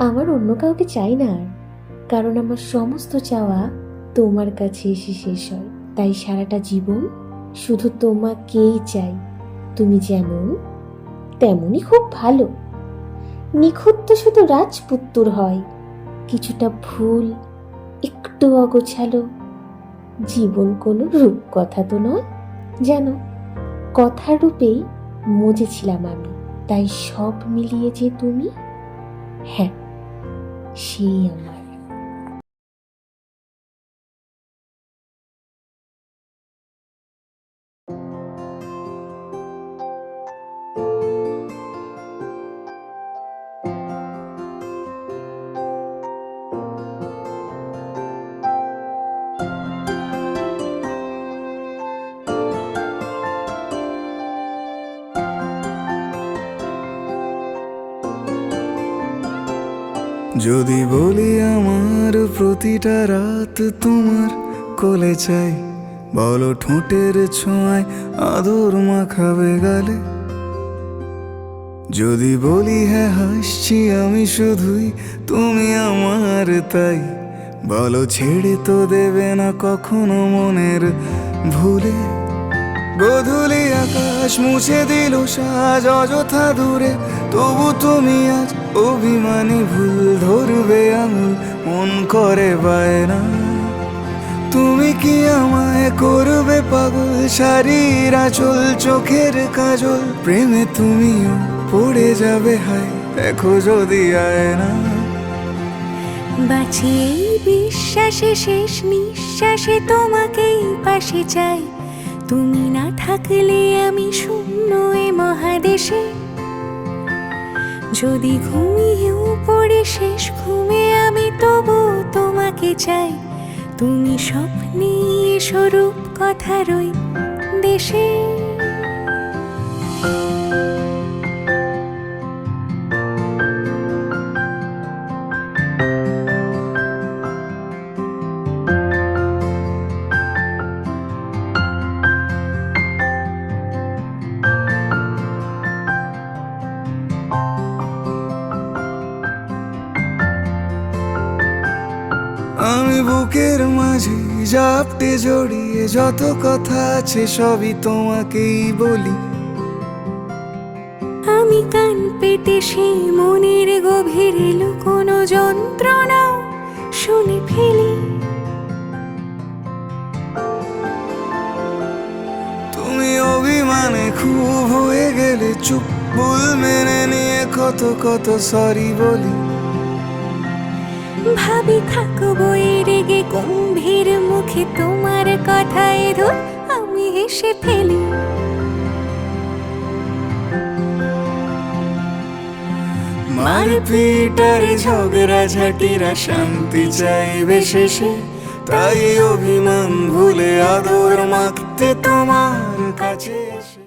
আমার অন্য কাউকে চাই না আর, কারণ আমার সমস্ত চাওয়া তোমার কাছে এসে শেষ হয়। তাই সারাটা জীবন শুধু তোমাকেই চাই। তুমি যেমন তেমনই খুব ভালো। নিখুঁত তো শুধু রাজপুত্তুর হয়, কিছুটা ভুল, একটু অগোছালো। জীবন কোনো রূপকথা তো নয়, যেন কথার রূপেই মজেছিলাম আমি। তাই সব মিলিয়ে যে তুমি, হ্যাঁ, সেই আমার। যদি বলি আমার প্রতিটা রাত তোমার কোলে চাই, বলো ঠোঁটের ছোঁয়ায় আদর মাখাবে গালে। যদি বলি হ্যাঁ হাসছি আমি শুধুই, তুমি আমার তাই, বলো ছেড়ে তো দেবে না কখনো মনের ভুলে। গোধূলি আকাশ মুছে দিল সাজ অযথা দূরে, তবু তুমি আজ অভিমানী ভুল ধরবে আঙুল, মন করে বায়না। তুমি কি আমায় করবে পাগল, শাড়ির আঁচল চোখের কাজল, প্রেমে তুমিও পড়ে যাবে হায় দেখো যদি আয়না। বাঁচি এই বিশ্বাসে শেষ নিঃশ্বাসে তোমাকেই পাশে চাই, তুমি না থাকলে আমি শূন্য এ মহাদেশে। যদি ঘুমিয়েও পড়ে শেষ ঘুমে আমি তবু তোমাকে চাই, তুমি স্বপ্নে স্বরূপ কথার ওই দেশে। আমি বুকের মাঝে জাপটে জড়িয়ে যত কথা আছে সবই তোমাকেই বলি। আমি কান পেতে সেই মনের গভীরে লুকোনো যন্ত্রণা শুনে ফেলি। তুমি অভিমানে খুব হয়ে গেলে চুপ, ভুল মেনে নিয়ে কত কত সরি বলি। ভাবি থাকবো এই রেগে গম্ভীর মুখে তোমার কথায় ধর আমি হেসে ফেলি। মারপিট আর ঝগড়া ঝাঁটিরা শান্তি চাইবে শেষে, তাই অভিমান ভুলে আদর মাখতে তোমার কাছে এসে।